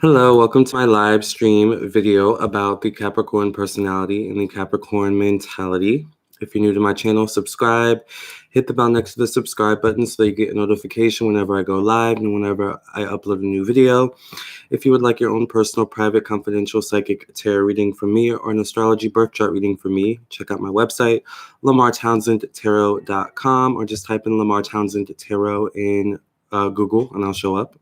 Hello, welcome to my live stream video about the Capricorn personality and the Capricorn mentality. If you're new to my channel, subscribe. Hit the bell next to the subscribe button so that you get a notification whenever I go live and whenever I upload a new video. If you would like your own personal, private, confidential psychic tarot reading from me or an astrology birth chart reading from me, check out my website, lamarrtownsendtarot.com, or just type in Lamarr Townsend Tarot in Google and I'll show up.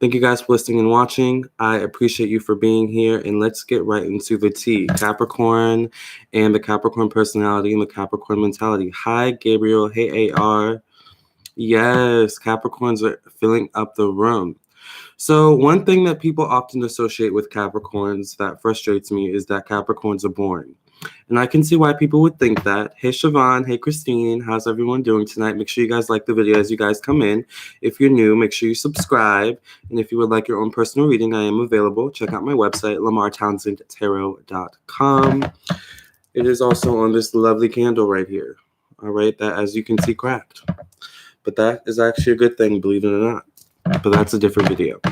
Thank you guys for listening and watching. I appreciate you for being here, and let's get right into the tea. Capricorn and the Capricorn personality and the Capricorn mentality. Hi, Gabriel. Hey, AR. Yes, Capricorns are filling up the room. So one thing that people often associate with Capricorns that frustrates me is that Capricorns are boring. And I can see why people would think that. Hey, Siobhan. Hey, Christine. How's everyone doing tonight? Make sure you guys like the video as you guys come in. If you're new, make sure you subscribe. And if you would like your own personal reading, I am available. Check out my website, lamarrtownsendtarot.com. It is also on this lovely candle right here. All right, that, as you can see, cracked. But that is actually a good thing, believe it or not. But that's a different video.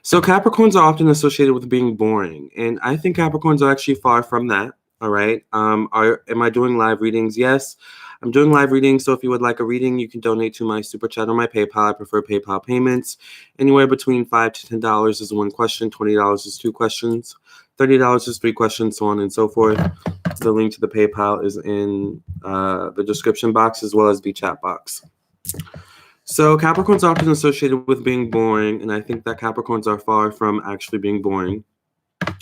So Capricorns are often associated with being boring. And I think Capricorns are actually far from that. All right. Am I doing live readings? Yes, I'm doing live readings. So if you would like a reading, you can donate to my super chat or my PayPal. I prefer PayPal payments. Anywhere between $5 to $10 is one question. $20 is two questions. $30 is three questions, so on and so forth. The link to the PayPal is in the description box as well as the chat box. So Capricorns are often associated with being boring, and I think that Capricorns are far from actually being boring.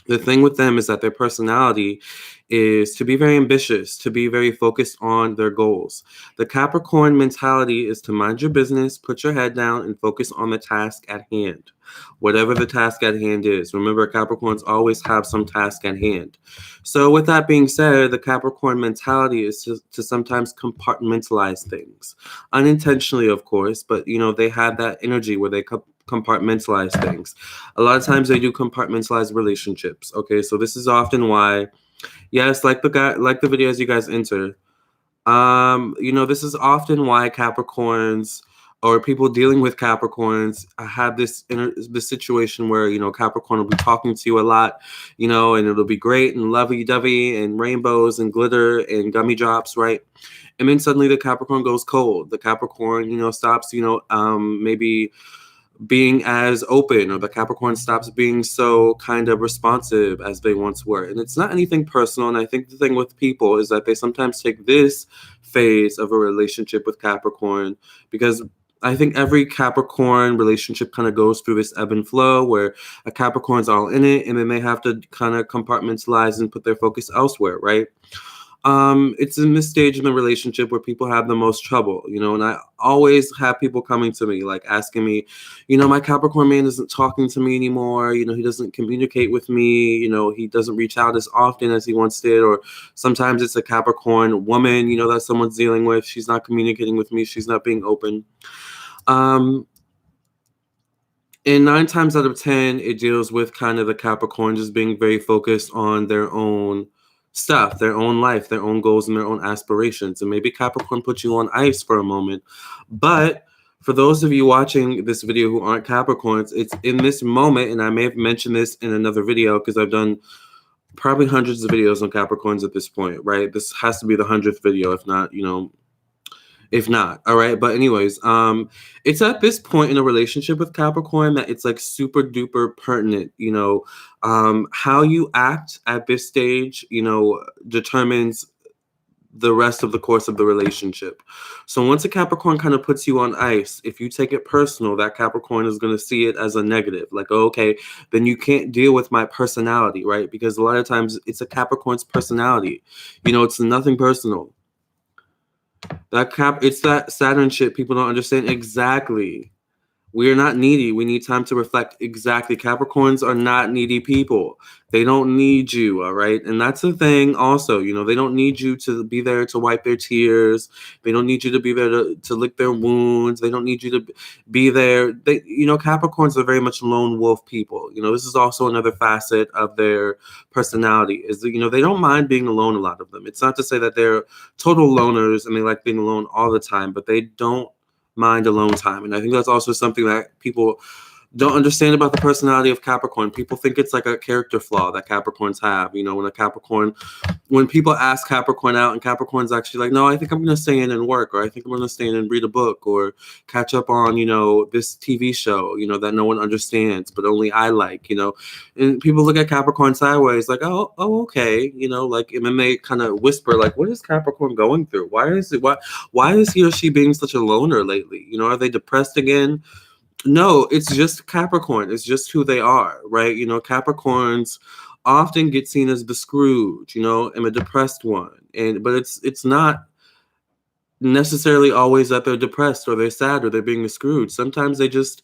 The thing with them is that their personality is to be very ambitious, to be very focused on their goals. The Capricorn mentality is to mind your business, put your head down, and focus on the task at hand, whatever the task at hand is. Remember, Capricorns always have some task at hand. So with that being said, the Capricorn mentality is to sometimes compartmentalize things, unintentionally, of course, but, they have that energy where they compartmentalize things. A lot of times they do compartmentalize relationships. Okay, so this is often why, yes, like the videos you guys enter. This is often why Capricorns or people dealing with Capricorns have this situation where Capricorn will be talking to you a lot, and it'll be great and lovey-dovey and rainbows and glitter and gummy drops, right? And then suddenly the Capricorn goes cold. The Capricorn, stops, maybe being as open, or the Capricorn stops being so kind of responsive as they once were. And it's not anything personal. And I think the thing with people is that they sometimes take this phase of a relationship with Capricorn, because I think every Capricorn relationship kind of goes through this ebb and flow where a Capricorn's all in it and then they have to kind of compartmentalize and put their focus elsewhere, right? It's in this stage in the relationship where people have the most trouble, and I always have people coming to me, like asking me, my Capricorn man isn't talking to me anymore. He doesn't communicate with me. He doesn't reach out as often as he once did. Or sometimes it's a Capricorn woman, that someone's dealing with. She's not communicating with me. She's not being open. And 9 times out of 10, it deals with kind of the Capricorn just being very focused on their own stuff, their own life, their own goals, and their own aspirations. And maybe Capricorn puts you on ice for a moment. But for those of you watching this video who aren't Capricorns, it's in this moment, and I may have mentioned this in another video because I've done probably hundreds of videos on Capricorns at this point, right? This has to be the 100th video, if not, all right. But anyways, it's at this point in a relationship with Capricorn that it's like super duper pertinent. How you act at this stage, determines the rest of the course of the relationship. So once a Capricorn kind of puts you on ice, if you take it personal, that Capricorn is going to see it as a negative. Like, oh, okay, then you can't deal with my personality, right? Because a lot of times it's a Capricorn's personality. It's nothing personal. It's that Saturn shit people don't understand. Exactly. We are not needy. We need time to reflect. Exactly. Capricorns are not needy people. They don't need you, all right? And that's the thing also, they don't need you to be there to wipe their tears. They don't need you to be there to lick their wounds. They don't need you to be there. Capricorns are very much lone wolf people. This is also another facet of their personality is that, they don't mind being alone, a lot of them. It's not to say that they're total loners and they like being alone all the time, but they don't mind alone time. And I think that's also something that people don't understand about the personality of Capricorn. People think it's like a character flaw that Capricorns have. You know, when people ask Capricorn out and Capricorn's actually like, no, I think I'm going to stay in and work, or I think I'm going to stay in and read a book or catch up on, you know, this TV show, you know, that no one understands, but only I like, you know, and people look at Capricorn sideways like, oh, okay. You know, like, and then they kind of whisper like, what is Capricorn going through? Why is he or she being such a loner lately? You know, are they depressed again? No, it's just Capricorn. It's just who they are, right? You know, Capricorns often get seen as the Scrooge, you know, and a depressed one. But it's not necessarily always that they're depressed or they're sad or they're being the Scrooge. Sometimes they just,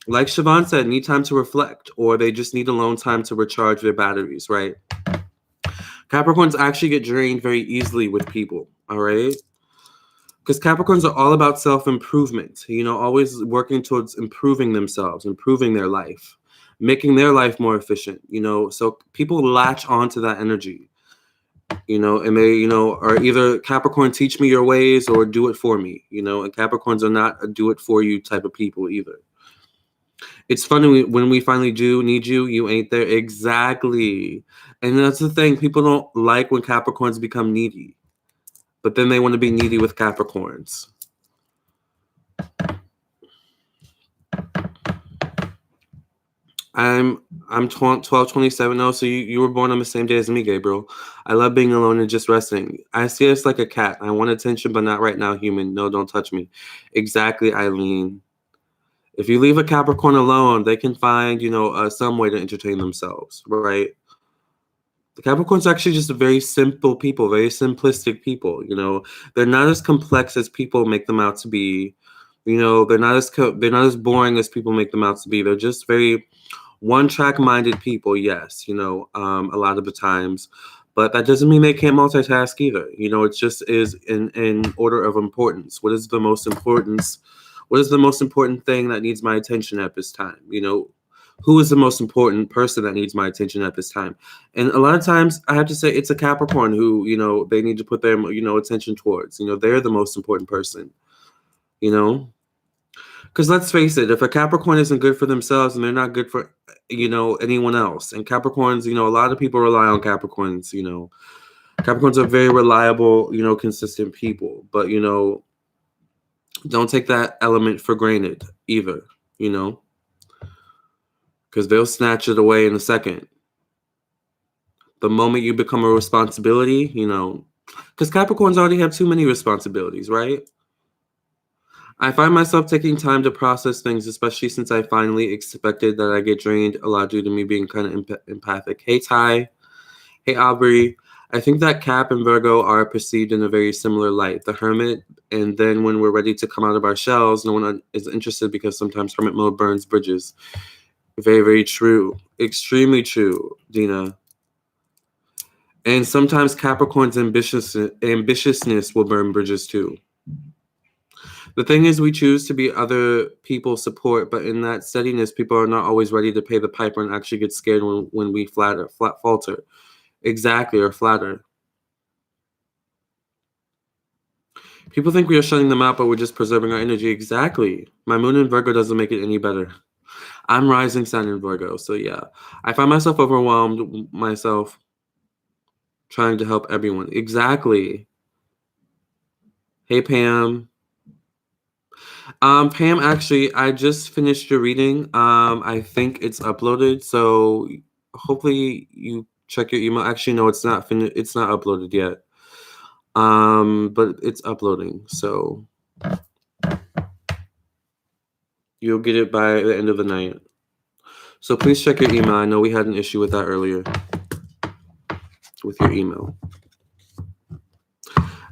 like Siobhan said, need time to reflect, or they just need alone time to recharge their batteries, right? Capricorns actually get drained very easily with people, all right? Because Capricorns are all about self-improvement, you know, always working towards improving themselves, improving their life, making their life more efficient, you know. So people latch onto that energy, you know, and they, you know, are either Capricorn, teach me your ways, or do it for me, you know, and Capricorns are not a do it for you type of people either. It's funny when we finally do need you, you ain't there. Exactly. And that's the thing. People don't like when Capricorns become needy, but then they want to be needy with Capricorns. I'm 12/27. Oh, so you were born on the same day as me, Gabriel. I love being alone and just resting. I see us like a cat. I want attention, but not right now, human. No, don't touch me. Exactly, Eileen. If you leave a Capricorn alone, they can find, you know, some way to entertain themselves, right? The Capricorns are actually just very simple people, very simplistic people. You know, they're not as complex as people make them out to be. You know, they're not as boring as people make them out to be. They're just very one-track minded people. Yes, you know, a lot of the times, but that doesn't mean they can't multitask either. You know, it just is in order of importance. What is the most importance? What is the most important thing that needs my attention at this time? You know, who is the most important person that needs my attention at this time? And a lot of times I have to say it's a Capricorn who, you know, they need to put their, you know, attention towards. You know, they're the most important person, you know? Because let's face it, if a Capricorn isn't good for themselves and they're not good for, you know, anyone else. And Capricorns, you know, a lot of people rely on Capricorns, you know. Capricorns are very reliable, you know, consistent people. But, you know, don't take that element for granted either, you know. Because they'll snatch it away in a second. The moment you become a responsibility, you know, because Capricorns already have too many responsibilities, right? I find myself taking time to process things, especially since I finally expected that I get drained a lot due to me being kind of empathic. Hey, Ty. Hey, Aubrey. I think that Cap and Virgo are perceived in a very similar light. The Hermit, and then when we're ready to come out of our shells, no one is interested because sometimes Hermit mode burns bridges. Very, very true. Extremely true, Dina. And sometimes Capricorn's ambitiousness will burn bridges too. The thing is, we choose to be other people's support, but in that steadiness, people are not always ready to pay the piper and actually get scared when we falter. Exactly, or flatter. People think we are shutting them out, but we're just preserving our energy. Exactly. My moon in Virgo doesn't make it any better. I'm rising sun in Virgo, so yeah. I find myself overwhelmed myself trying to help everyone. Exactly. Hey, Pam. Pam, actually, I just finished your reading. I think it's uploaded, so hopefully you check your email. Actually, no, it's not finished. It's not uploaded yet. But it's uploading, so you'll get it by the end of the night. So please check your email. I know we had an issue with that earlier with your email.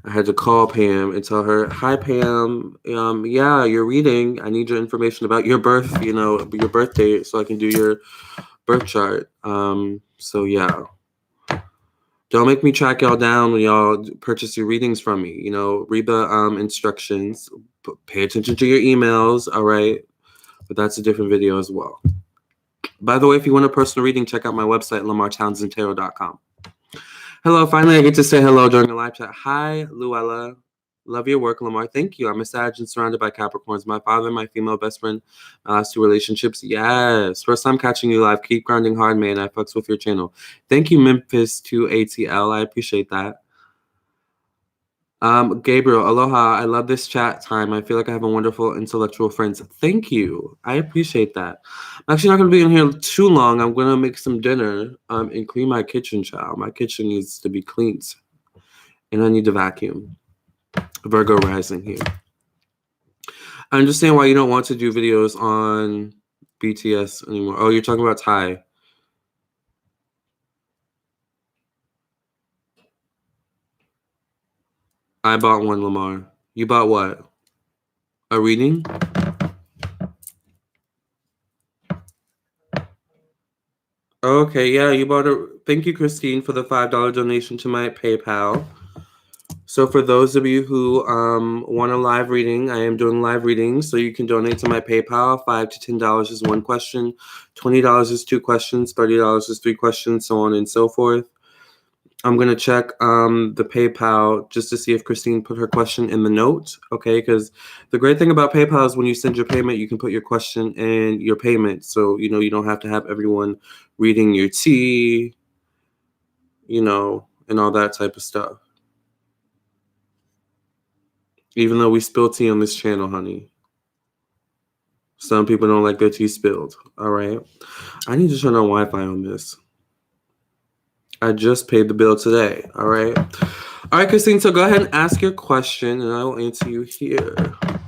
I had to call Pam and tell her, hi, Pam. Yeah, you're reading. I need your information about your birth, you know, your birth date so I can do your birth chart. So yeah. Don't make me track y'all down when y'all purchase your readings from me. You know, read the instructions. Pay attention to your emails, all right? But that's a different video as well. By the way, if you want a personal reading, check out my website, lamarrtownsendtarot.com. Hello, finally I get to say hello during a live chat. Hi, Luella. Love your work, Lamarr. Thank you. I'm a Sag and surrounded by Capricorns. My father, my female best friend, my last 2 relationships. Yes. First time catching you live. Keep grounding hard, man. I fucks with your channel. Thank you, Memphis 2ATL. I appreciate that. Gabriel, aloha. I love this chat time. I feel like I have a wonderful intellectual friends. Thank you. I appreciate that. I'm actually not going to be in here too long. I'm going to make some dinner and clean my kitchen, child. My kitchen needs to be cleaned. And I need to vacuum. Virgo rising here. I understand why you don't want to do videos on BTS anymore. Oh, you're talking about Thai. I bought one, Lamarr. You bought what? A reading? Okay, yeah, you bought a... Thank you, Christine, for the $5 donation to my PayPal. So for those of you who want a live reading, I am doing live readings, so you can donate to my PayPal. $5 to $10 is 1 question, $20 is 2 questions, $30 is 3 questions, so on and so forth. I'm going to check the PayPal just to see if Christine put her question in the note, okay? Because the great thing about PayPal is when you send your payment, you can put your question and your payment. So, you know, you don't have to have everyone reading your tea, you know, and all that type of stuff. Even though we spill tea on this channel, honey. Some people don't like their tea spilled, all right? I need to turn on Wi-Fi on this. I just paid the bill today, all right? All right, Christine, so go ahead and ask your question, and I will answer you here.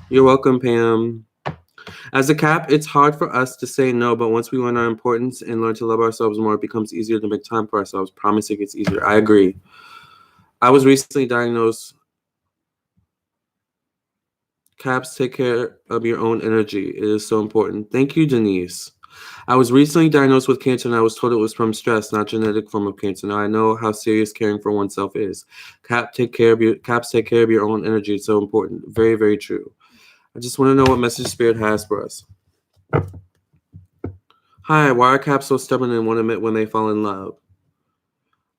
You're welcome, Pam. As a Cap, it's hard for us to say no, but once we learn our importance and learn to love ourselves more, it becomes easier to make time for ourselves. Promise it gets easier. I agree. I was recently diagnosed. Caps, take care of your own energy. It is so important. Thank you, Denise. I was recently diagnosed with cancer, and I was told it was from stress, not genetic form of cancer. Now I know how serious caring for oneself is. Caps, take care of your own energy. It's so important. Very, very true. I just want to know what message Spirit has for us. Hi, why are Caps so stubborn and won't admit when they fall in love?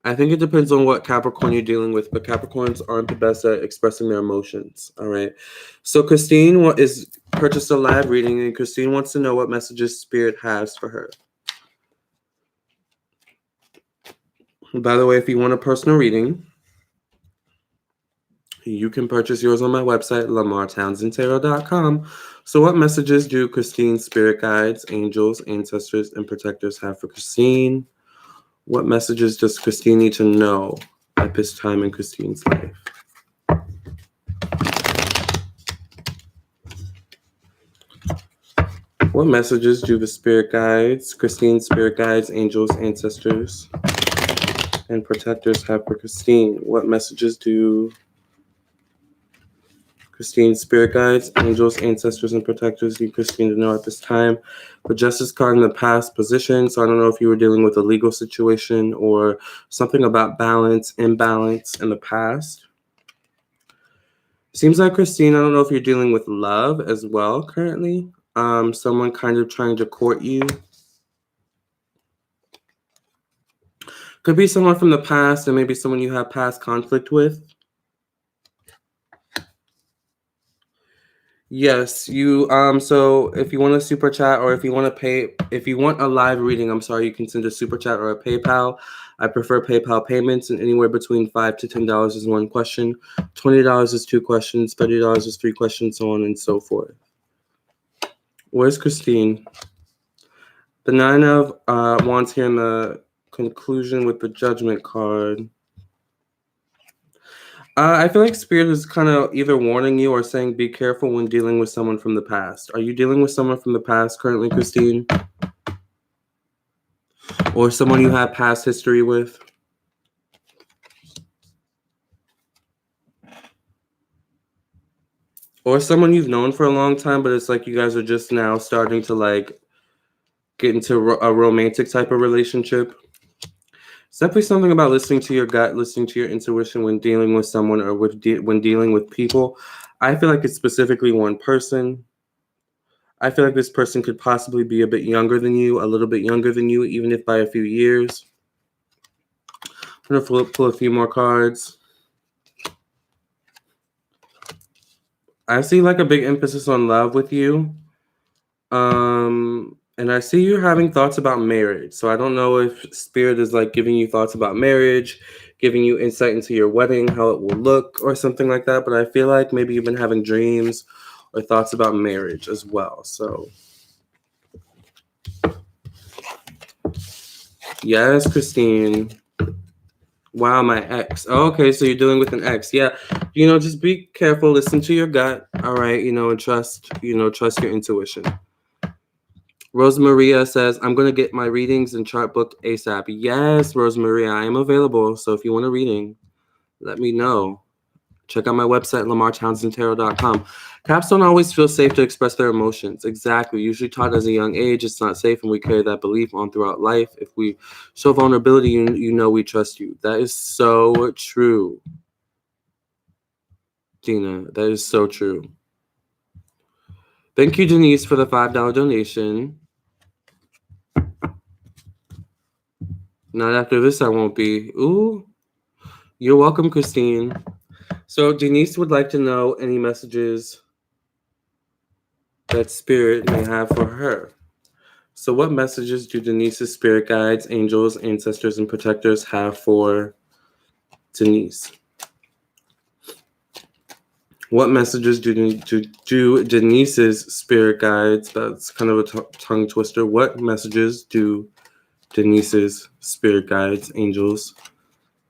I think it depends on what Capricorn you're dealing with, but Capricorns aren't the best at expressing their emotions, all right? So Christine purchased a live reading, and Christine wants to know what messages Spirit has for her. By the way, if you want a personal reading, you can purchase yours on my website, LamarrTownsendTarot.com. So what messages do Christine's spirit guides, angels, ancestors, and protectors have for Christine? What messages does Christine need to know at this time in Christine's life? What messages do the spirit guides, Christine's spirit guides, angels, ancestors, and protectors have for Christine? What messages do Christine's spirit guides, angels, ancestors, and protectors need Christine to know at this time? The Justice card in the past position. So I don't know if you were dealing with a legal situation or something about balance, imbalance in the past. Seems like Christine, I don't know if you're dealing with love as well currently. Someone kind of trying to court you. Could be someone from the past and maybe someone you have past conflict with. Yes, you so if you want a super chat or if you want a live reading, I'm sorry, you can send a super chat or a PayPal. I prefer PayPal payments, and anywhere between $5 to $10 is 1 question, $20 is 2 questions, $30 is 3 questions, so on and so forth. Where's Christine? The 9 of Wands here in the conclusion with the Judgment card. I feel like Spirit is kind of either warning you or saying be careful when dealing with someone from the past. Are you dealing with someone from the past currently, Christine? Or someone you have past history with? Or someone you've known for a long time, but it's like you guys are just now starting to like get into a romantic type of relationship? It's definitely something about listening to your gut, listening to your intuition when dealing with someone or when dealing with people. I feel like it's specifically one person. I feel like this person could possibly be a bit younger than you, a little bit younger than you, even if by a few years. I'm going to pull a few more cards. I see like a big emphasis on love with you. And I see you're having thoughts about marriage. So I don't know if Spirit is like giving you thoughts about marriage, giving you insight into your wedding, how it will look, or something like that. But I feel like maybe you've been having dreams or thoughts about marriage as well. So yes, Christine. Wow, my ex. Oh, okay, so you're dealing with an ex. Yeah. Just be careful, listen to your gut. All right, and trust your intuition. Rosemaria says, I'm going to get my readings and chart booked ASAP. Yes, Rosemaria, I am available. So if you want a reading, let me know. Check out my website, LamarrTownsendTarot.com. Caps don't always feel safe to express their emotions. Exactly. Usually taught as a young age, it's not safe, and we carry that belief on throughout life. If we show vulnerability, you know we trust you. That is so true. Dina, that is so true. Thank you, Denise, for the $5 donation. Not after this, I won't be. Ooh. You're welcome, Christine. So Denise would like to know any messages that Spirit may have for her. So what messages do Denise's spirit guides, angels, ancestors, and protectors have for Denise? What messages do Denise's spirit guides, that's kind of a tongue twister, what messages do Denise's spirit guides, angels,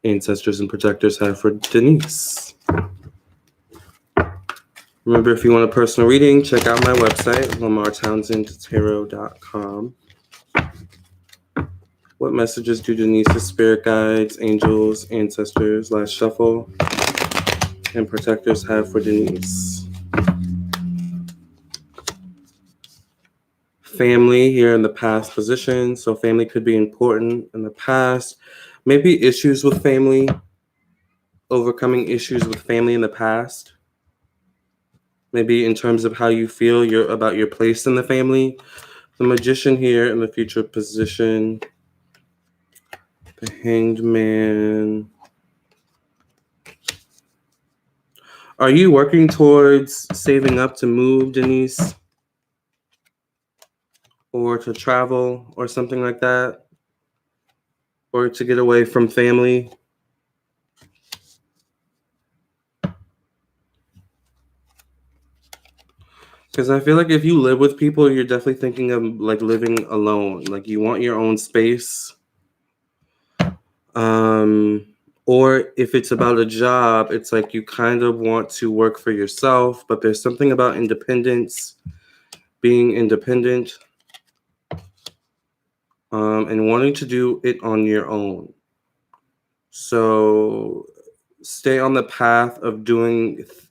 ancestors, and protectors have for Denise? Remember, if you want a personal reading, check out my website, LamarrTownsendTarot.com. What messages do Denise's spirit guides, angels, ancestors, last shuffle, and protectors have for Denise? Family here in the past position. So family could be important in the past. Maybe issues with family, overcoming issues with family in the past. Maybe in terms of how you feel about your place in the family. The Magician here in the future position. The Hanged Man. Are you working towards saving up to move, Denise? Or to travel or something like that? Or to get away from family? Because I feel like if you live with people, you're definitely thinking of like living alone. Like you want your own space. Or if it's about a job, it's like you kind of want to work for yourself, but there's something about independence, being independent, and wanting to do it on your own. So stay on the path of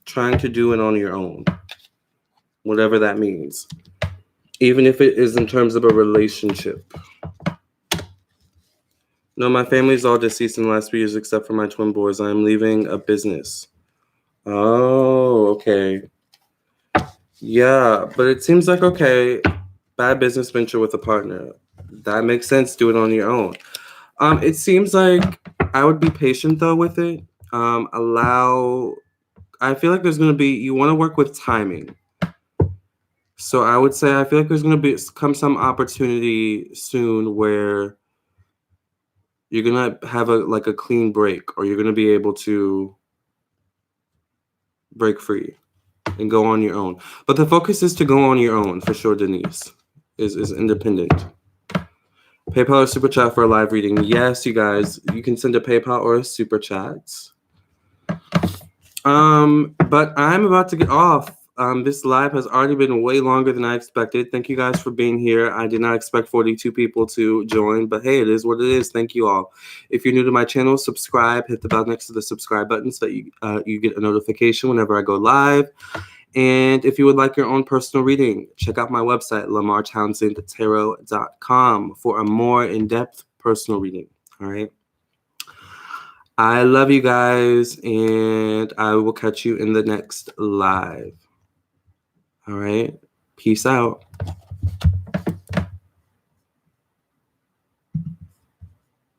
trying to do it on your own, whatever that means, even if it is in terms of a relationship. No, my family's all deceased in the last 3 years except for my twin boys. I'm leaving a business. Oh, okay. Yeah, but it seems like, okay, bad business venture with a partner. That makes sense. Do it on your own. It seems like I would be patient, though, with it. I feel like there's going to be, you want to work with timing. So I would say I feel like there's going to come some opportunity soon where you're going to have a clean break, or you're going to be able to break free and go on your own. But the focus is to go on your own for sure, Denise, is independent. PayPal or Super Chat for a live reading. Yes, you guys, you can send a PayPal or a Super Chat. But I'm about to get off. This live has already been way longer than I expected. Thank you guys for being here. I did not expect 42 people to join, but hey, it is what it is. Thank you all. If you're new to my channel, subscribe. Hit the bell next to the subscribe button so that you get a notification whenever I go live. And if you would like your own personal reading, check out my website, LamarrTownsendTarot.com, for a more in-depth personal reading. All right. I love you guys, and I will catch you in the next live. All right. Peace out.